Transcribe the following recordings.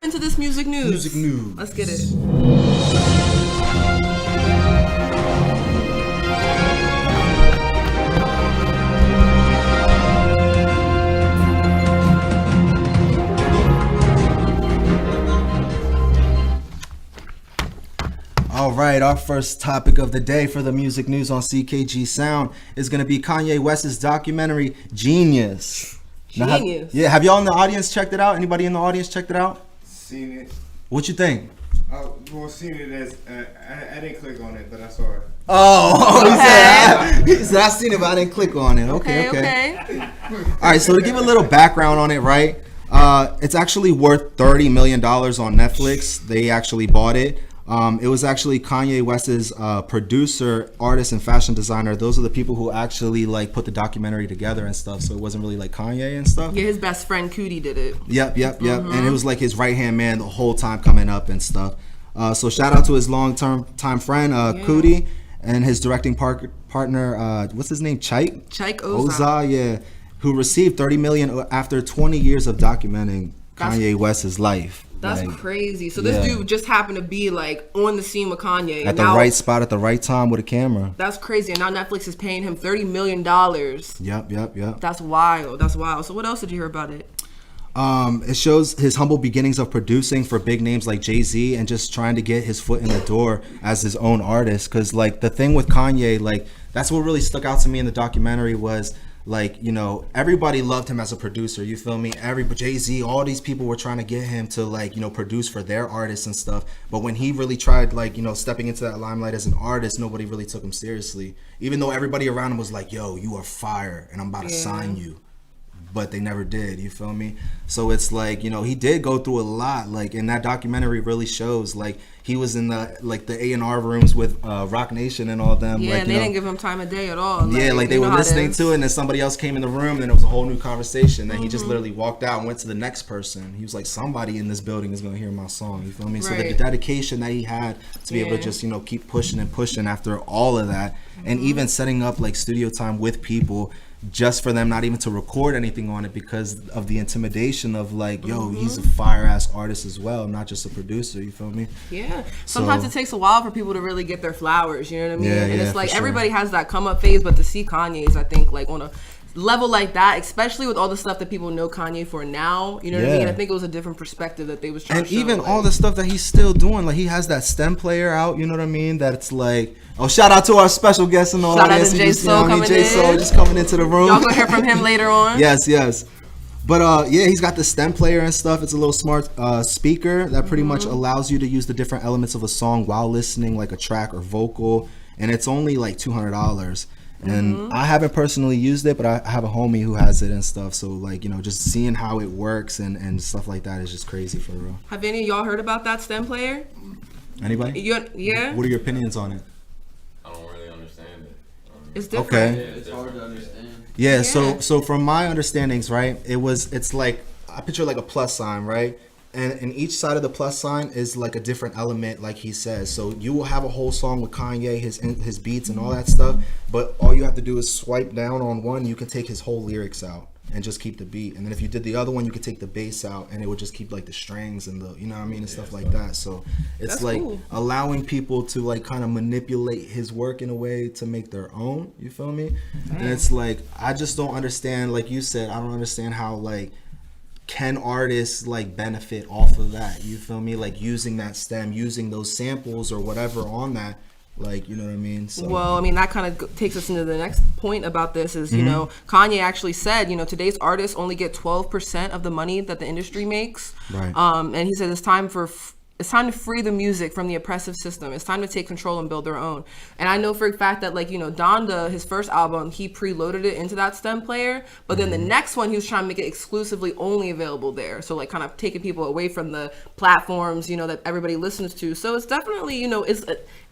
into this music news. Music news. Let's get it. All right, our first topic of the day for the music news on C.K.G Sound is going to be Kanye West's documentary, Genius. Genius. Have y'all in the audience checked it out? Anybody in the audience checked it out? Seen it. What you think? Well, seen it as I didn't click on it, but I saw it. He said I seen it, but I didn't click on it. Okay. All right, so to give a little background on it, right? It's actually worth $30 million on Netflix. They actually bought it. It was actually Kanye West's producer, artist, and fashion designer. Those are the people who actually like put the documentary together and stuff. So it wasn't really like Kanye and stuff. Yeah, his best friend Cootie did it. Yep. And it was like his right hand man the whole time coming up and stuff. So shout out to his long time friend Cootie and his directing partner. What's his name? Chike Oza. Yeah, who received $30 million after 20 years of documenting Kanye West's life. That's crazy. So this dude just happened to be like on the scene with Kanye. At the right spot at the right time with a camera. That's crazy. And now Netflix is paying him $30 million. Yep. That's wild. So what else did you hear about it? It shows his humble beginnings of producing for big names like Jay-Z and just trying to get his foot in the door as his own artist. Because like the thing with Kanye, like that's what really stuck out to me in the documentary was like, you know, everybody loved him as a producer, you feel me? Jay-Z, all these people were trying to get him to like, you know, produce for their artists and stuff. But when he really tried like, you know, stepping into that limelight as an artist, nobody really took him seriously. Even though everybody around him was like, yo, you are fire and I'm about to sign you. But they never did, you feel me? So it's like, you know, he did go through a lot. Like, and that documentary really shows, like, he was in the A&R rooms with Rock Nation and all them. Yeah, like, and they didn't give him time of day at all. Like they were listening to it, and then somebody else came in the room, and then it was a whole new conversation. Then he just literally walked out and went to the next person. He was like, somebody in this building is going to hear my song, you feel me? So the dedication that he had to be able to just, you know, keep pushing and pushing after all of that, and even setting up, like, studio time with people just for them not even to record anything on it because of the intimidation of like, yo, he's a fire ass artist as well, not just a producer, you feel me? Yeah. Sometimes it takes a while for people to really get their flowers, you know what I mean? Yeah, and it's like everybody has that come up phase, but to see Kanye's, I think, like on a level like that, especially with all the stuff that people know Kanye for now, you know what I mean? I think it was a different perspective that they was trying to show. And even all the stuff that he's still doing, like he has that stem player out, you know what I mean? That it's like, oh, shout out to our special guest in the audience. Shout out to J Soul coming in. Just coming into the room. Y'all gonna hear from him later on. Yes. But yeah, he's got the stem player and stuff. It's a little smart speaker that pretty much allows you to use the different elements of a song while listening, like a track or vocal. And it's only like $200. And I haven't personally used it, but I have a homie who has it and stuff. So like, you know, just seeing how it works and stuff like that is just crazy for real. Have any of y'all heard about that stem player? Anybody? Yeah. What are your opinions on it? I don't really understand it. It's different. Okay. Yeah, it's hard to understand. Yeah. So from my understandings, right, it's like I picture like a plus sign, right? And each side of the plus sign is like a different element, like he says. So you will have a whole song with Kanye, his beats and all that stuff. But all you have to do is swipe down on one. You can take his whole lyrics out and just keep the beat. And then if you did the other one, you could take the bass out and it would just keep like the strings and the, you know what I mean, and stuff like that. So it's That's like cool. allowing people to like kind of manipulate his work in a way to make their own. You feel me? And it's like, I just don't understand, like you said, I don't understand how like, can artists like benefit off of that? You feel me? Like using that stem, using those samples or whatever on that, like, you know what I mean? So, well, I mean, that kind of takes us into the next point about this is, you know, Kanye actually said, you know, today's artists only get 12% of the money that the industry makes. Right. And he said it's time to free the music from the oppressive system. It's time to take control and build their own. And I know for a fact that, like, you know, Donda, his first album, he preloaded it into that stem player. But then the next one, he was trying to make it exclusively only available there. So, like, kind of taking people away from the platforms, you know, that everybody listens to. So it's definitely, you know, it's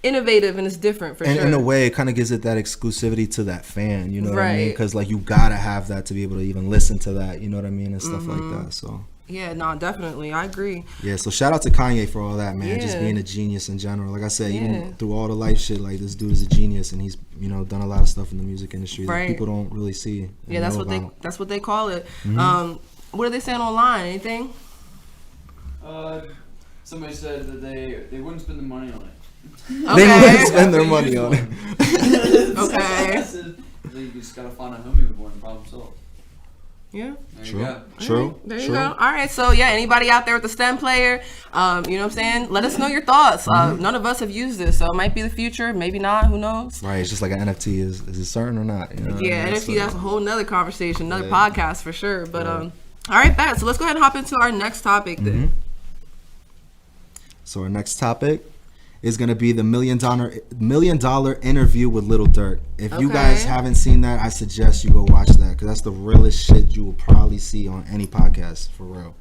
innovative and it's different for sure. And in a way, it kind of gives it that exclusivity to that fan, you know what I mean? Right. Because, like, you gotta have that to be able to even listen to that, you know what I mean? And stuff like that, so. Yeah, no, definitely. I agree. Yeah, so shout out to Kanye for all that, man. Just being a genius in general. Like I said, even through all the life shit, like this dude is a genius, and he's, you know, done a lot of stuff in the music industry that people don't really see. Yeah, that's what they call it. What are they saying online? Anything? Somebody said that they wouldn't spend the money on it. Okay. They wouldn't spend their money on it. Okay. I said, you just gotta find a homie with one and problem solved. Yeah. There True. you go. True. Right, there you True. go. All right. So yeah, anybody out there with a STEM player, you know what I'm saying? Let us know your thoughts. None of us have used this, so it might be the future, maybe not. Who knows? Right, it's just like an NFT. Is it certain or not? You know what I Yeah, mean? NFT. So- That's a whole nother conversation, another podcast for sure. But all right, bet. So let's go ahead and hop into our next topic then. So our next topic is gonna be the $1 million interview with Lil Durk. If you guys Okay. haven't seen that, I suggest you go watch that because that's the realest shit you will probably see on any podcast for real.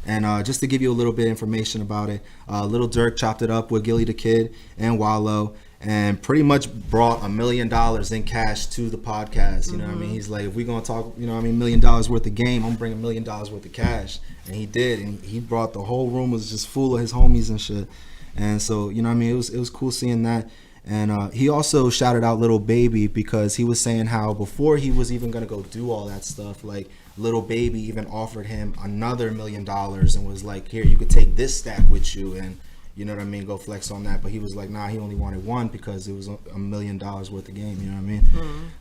And just to give you a little bit of information about it, Lil Durk chopped it up with Gilly the Kid and Wallo, and pretty much brought $1 million in cash to the podcast. You know what I mean? He's like, if we're gonna talk, you know what I mean, $1 million worth of game, I'm bringing $1 million worth of cash, and he did, and he brought the whole room was just full of his homies and shit. And so, you know what I mean, it was cool seeing that. And he also shouted out Little Baby because he was saying how before he was even gonna go do all that stuff, like Little Baby even offered him another $1 million and was like, here, you could take this stack with you, and you know what I mean, go flex on that. But he was like, nah, he only wanted one because it was $1 million worth of game, you know what I mean?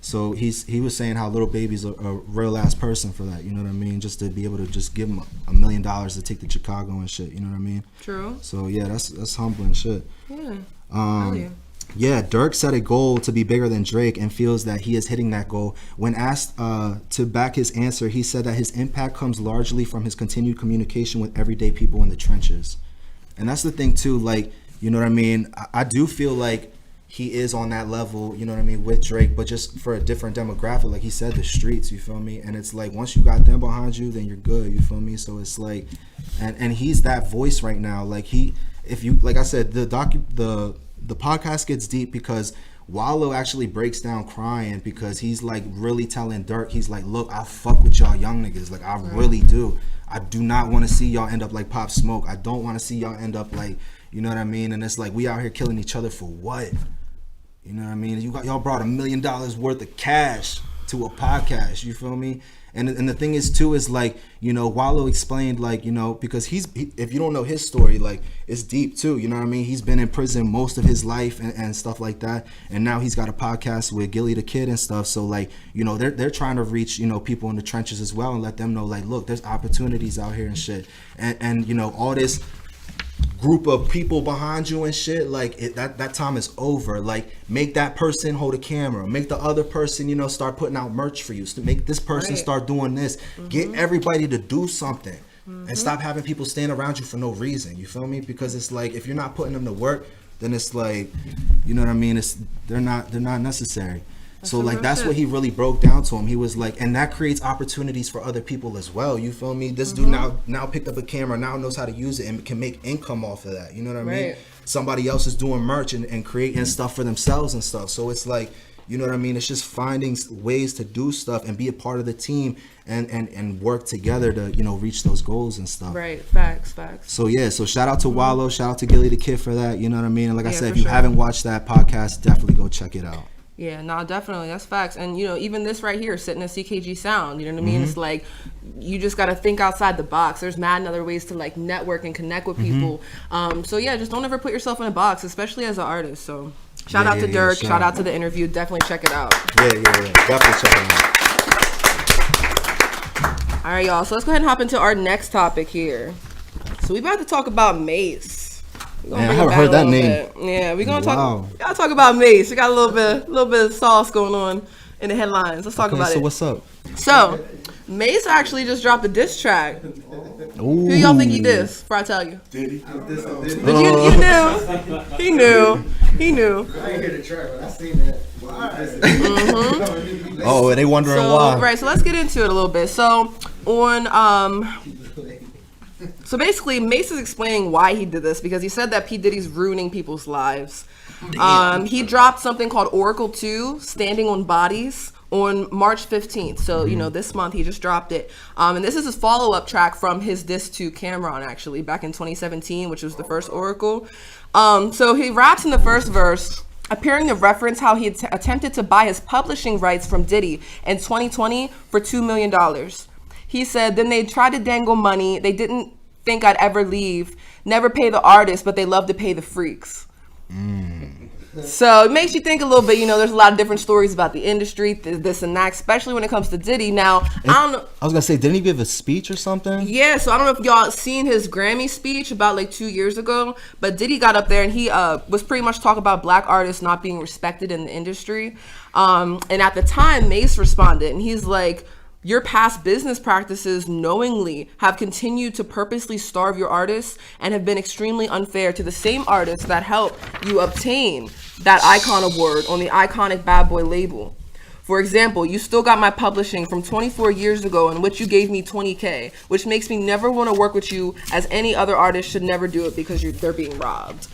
So he was saying how Little Baby's a real ass person for that, you know what I mean? Just to be able to just give him $1 million to take to Chicago and shit, you know what I mean? True. So yeah, that's humbling shit. Yeah. Hell yeah. Yeah, Durk set a goal to be bigger than Drake and feels that he is hitting that goal. When asked to back his answer, he said that his impact comes largely from his continued communication with everyday people in the trenches. And that's the thing too, like, you know what I mean? I do feel like he is on that level, you know what I mean, with Drake, but just for a different demographic. Like he said, the streets, you feel me? And it's like, once you got them behind you, then you're good, you feel me? So it's like, and he's that voice right now. Like if you, like I said, the podcast gets deep because Wallo actually breaks down crying because he's like really telling Durk, he's like, look, I fuck with y'all young niggas. Like I really do. I do not want to see y'all end up like Pop Smoke. I don't want to see y'all end up like, you know what I mean? And it's like, we out here killing each other for what? You know what I mean? Y'all brought $1 million worth of cash to a podcast, you feel me? And the thing is too is like, you know, Wallo explained, like, you know, because if you don't know his story, like it's deep too, you know what I mean? He's been in prison most of his life and stuff like that, and now he's got a podcast with Gilly the Kid and stuff. So like, you know, they're trying to reach, you know, people in the trenches as well and let them know, like, look, there's opportunities out here and shit, and you know, all this group of people behind you and shit, like that time is over. Like, make that person hold a camera, make the other person, you know, start putting out merch for you, to make this person start doing this, get everybody to do something, and stop having people stand around you for no reason, you feel me? Because it's like, if you're not putting them to work, then it's like, you know what I mean, they're not necessary. So like, that's what he really broke down to him. He was like, and that creates opportunities for other people as well, you feel me? This dude now picked up a camera, now knows how to use it and can make income off of that, you know what I mean? Somebody else is doing merch and creating stuff for themselves and stuff. So it's like, you know what I mean? It's just finding ways to do stuff and be a part of the team and work together to, you know, reach those goals and stuff. Right. Facts. So yeah, so shout out to Wallo, shout out to Gilly the Kid for that, you know what I mean? And like I said, if you sure. haven't watched that podcast, definitely go check it out. Yeah, no, definitely. That's facts. And, you know, even this right here, sitting in C.K.G sound, you know what I mean? It's like, you just got to think outside the box. There's mad other ways to, like, network and connect with people. So, yeah, just don't ever put yourself in a box, especially as an artist. So, shout out to Durk. Shout out to the interview. Definitely check it out. Yeah. Definitely check it out. All right, y'all. So, let's go ahead and hop into our next topic here. So, we about to talk about Mase. Man, I haven't heard that name. Yeah, we're gonna Wow. talk. We gotta talk about Mase. We got a little bit of sauce going on in the headlines. Let's talk about it. So what's up? So, Mase actually just dropped a diss track. Who y'all think he dissed? Before I tell you. Diddy. But you knew. He knew. He knew. I ain't hear the track, but I seen that. Oh, and they wondering So, why. right. So let's get into it a little bit. So on So basically, Mase is explaining why he did this because he said that P. Diddy's ruining people's lives. He dropped something called Oracle 2, Standing on Bodies, on March 15th. So, you know, this month he just dropped it. And this is his follow-up track from his diss to Cameron, actually, back in 2017, which was the first Oracle. So he raps in the first verse, appearing to reference how he attempted to buy his publishing rights from Diddy in 2020 for $2 million. He said, then they tried to dangle money. They didn't think I'd ever leave? Never pay the artist, but they love to pay the freaks. So it makes you think a little bit. There's a lot of different stories about the industry, this and that, especially when it comes to Diddy. Now, I don't know. I was gonna say, didn't he give a speech or something? Yeah, so I don't know if y'all seen his Grammy speech about like 2 years ago, but Diddy got up there and he was pretty much talking about black artists not being respected in the industry. And at the time, Mase responded and he's like, your past business practices knowingly have continued to purposely starve your artists and have been extremely unfair to the same artists that helped you obtain that Icon Award on the iconic Bad Boy label. For example, you still got my publishing from 24 years ago in which you gave me $20K, which makes me never want to work with you, as any other artist should never do it because they're being robbed.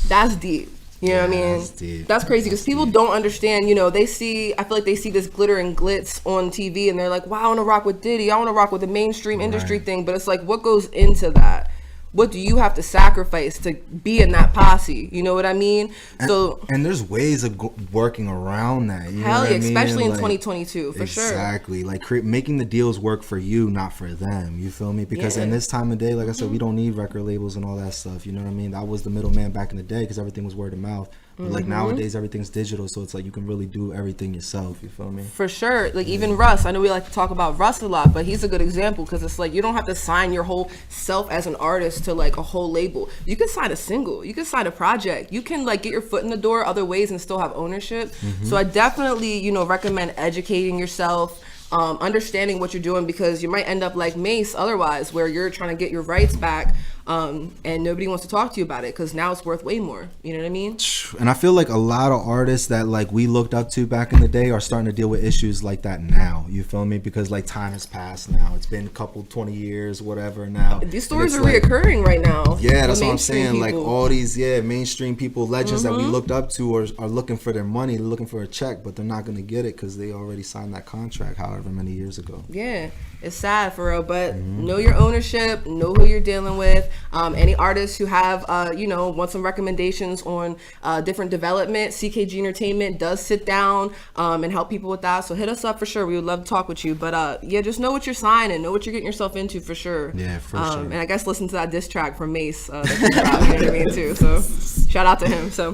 That's deep. You know what I mean? That's crazy because people don't understand, I feel like they see this glitter and glitz on TV and they're like, wow, I want to rock with Diddy. I want to rock with the mainstream industry thing. But it's like, what goes into that? What do you have to sacrifice to be in that posse? You know what I mean? And there's ways of working around that. You Hell know yeah, what I mean? especially in Like, 2022, for sure. Exactly. Like making the deals work for you, not for them. You feel me? Because in this time of day, like I said, we don't need record labels and all that stuff. You know what I mean? That was the middleman back in the day because everything was word of mouth. But like nowadays, everything's digital, so it's like you can really do everything yourself. You feel me? For sure. Like even Russ, I know we like to talk about Russ a lot, but he's a good example because it's like you don't have to sign your whole self as an artist to like a whole label. You can sign a single, you can sign a project, you can like get your foot in the door other ways and still have ownership. So I definitely, recommend educating yourself. Understanding what you're doing because you might end up like Mase otherwise where you're trying to get your rights back and nobody wants to talk to you about it because now it's worth way more. You know what I mean? And I feel like a lot of artists that like we looked up to back in the day are starting to deal with issues like that now. You feel me? Because like time has passed now. It's been a couple 20 years, whatever now. These stories are reoccurring right now. Yeah, that's what I'm saying. People. Like all these mainstream people, legends that we looked up to are looking for their money, they're looking for a check, but they're not going to get it because they already signed that contract however many years ago. Yeah, it's sad for real, but know your ownership, know who you're dealing with. Any artists who have, want some recommendations on different development, C.K.G Entertainment does sit down and help people with that. So hit us up for sure. We would love to talk with you. But just know what you're signing, know what you're getting yourself into for sure. Yeah, for sure. And I guess listen to that diss track from Mase. That he dropped, you know what I mean, too. So shout out to him. So,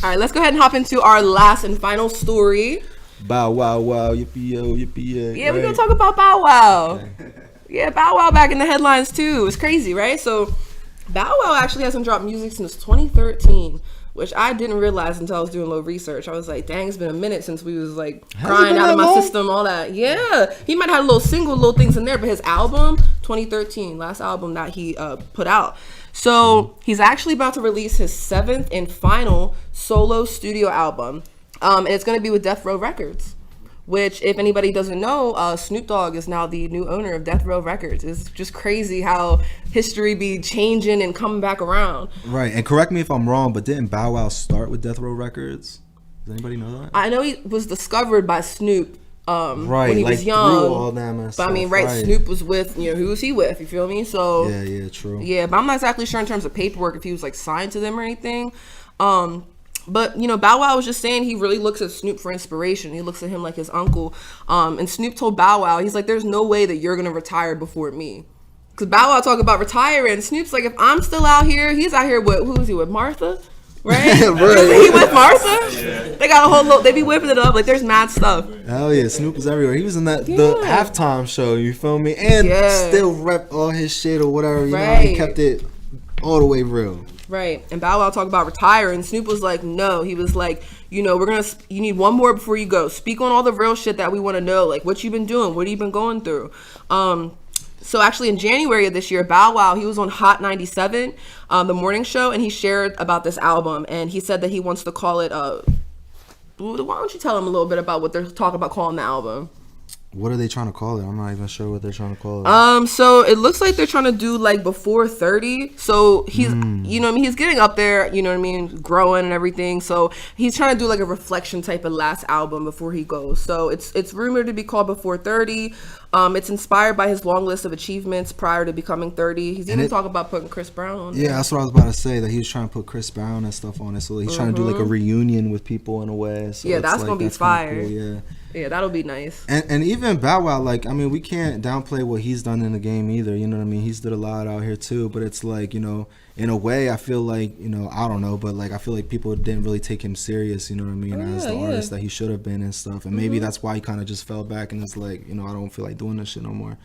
all right, let's go ahead and hop into our last and final story. Bow wow wow, yippee yo, yippee yay. Yeah, we're gonna talk about Bow Wow. Yeah, Bow Wow back in the headlines too. It's crazy, right? So Bow Wow actually hasn't dropped music since 2013, which I didn't realize until I was doing a little research. I was like, dang, it's been a minute since we was like crying out of my system, all that. Yeah, he might have had little things in there, but his album, 2013, last album that he put out. So he's actually about to release his 7th and final solo studio album. And it's going to be with Death Row Records, which, if anybody doesn't know, Snoop Dogg is now the new owner of Death Row Records. It's just crazy how history be changing and coming back around. Right, and correct me if I'm wrong, but didn't Bow Wow start with Death Row Records? Does anybody know that? I know he was discovered by Snoop when he was young. Through all that but stuff, I mean, Snoop was with, who was he with? You feel me? So yeah, true. Yeah, but I'm not exactly sure in terms of paperwork if he was like signed to them or anything. But, Bow Wow was just saying he really looks at Snoop for inspiration. He looks at him like his uncle. And Snoop told Bow Wow, he's like, there's no way that you're going to retire before me. Because Bow Wow talking about retiring. Snoop's like, if I'm still out here, he's out here with, who is he with, Martha? Right? Is he with Martha? Yeah. They got a whole load. They be whipping it up. Like, there's mad stuff. Hell yeah, Snoop was everywhere. He was in the halftime show, you feel me? And still rep all his shit or whatever. You know, he kept it all the way real. Right. And Bow Wow talked about retiring. Snoop was like, no. He was like, you need one more before you go. Speak on all the real shit that we want to know. Like, what you been doing? What have you been going through? So actually in January of this year, Bow Wow, he was on Hot 97, the morning show, and he shared about this album. And he said that he wants to call it, why don't you tell him a little bit about what they're talking about calling the album? What are they trying to call it? I'm not even sure what they're trying to call it. So it looks like they're trying to do like before 30. So he's, he's getting up there, growing and everything. So he's trying to do like a reflection type of last album before he goes. So it's rumored to be called Before 30. It's inspired by his long list of achievements prior to becoming 30. He's even talking about putting Chris Brown on. Yeah, that's what I was about to say. That he was trying to put Chris Brown and stuff on it. So he's trying to do like a reunion with people in a way. So Yeah, it's that's like, gonna be that's kinda fire. cool, yeah. Yeah, that'll be nice. And even Bow Wow, like, I mean, we can't downplay what he's done in the game either. You know what I mean? He's did a lot out here too. But it's like, you know, in a way, I feel like, you know, I don't know, but like I feel like people didn't really take him serious. You know what I mean? As the artist that he should have been and stuff. And maybe that's why he kind of just fell back and it's like, you know, I don't feel like doing this shit no more.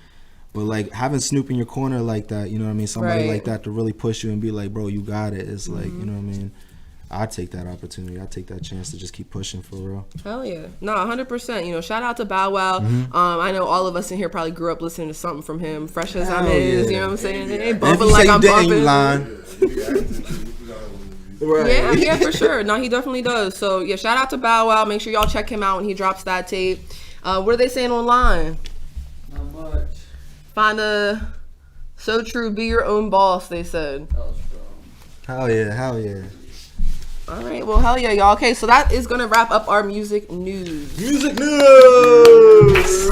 But like having Snoop in your corner like that, you know what I mean? Somebody like that to really push you and be like, bro, you got it. It's like, you know what I mean? I'd take that opportunity. I'd take that chance to just keep pushing for real. Hell yeah. No, 100%. You know, shout out to Bow Wow. I know all of us in here probably grew up listening to something from him. Fresh as I'm is, you know what I'm saying? It ain't bumping like I'm bumping. Right. Yeah, for sure. No, he definitely does. So, yeah, shout out to Bow Wow. Make sure y'all check him out when he drops that tape. What are they saying online? Not much. Find a So True, Be Your Own Boss, they said. That was strong. Hell yeah, hell yeah. All right, well, hell yeah, y'all. Okay, so that is going to wrap up our music news. Music news!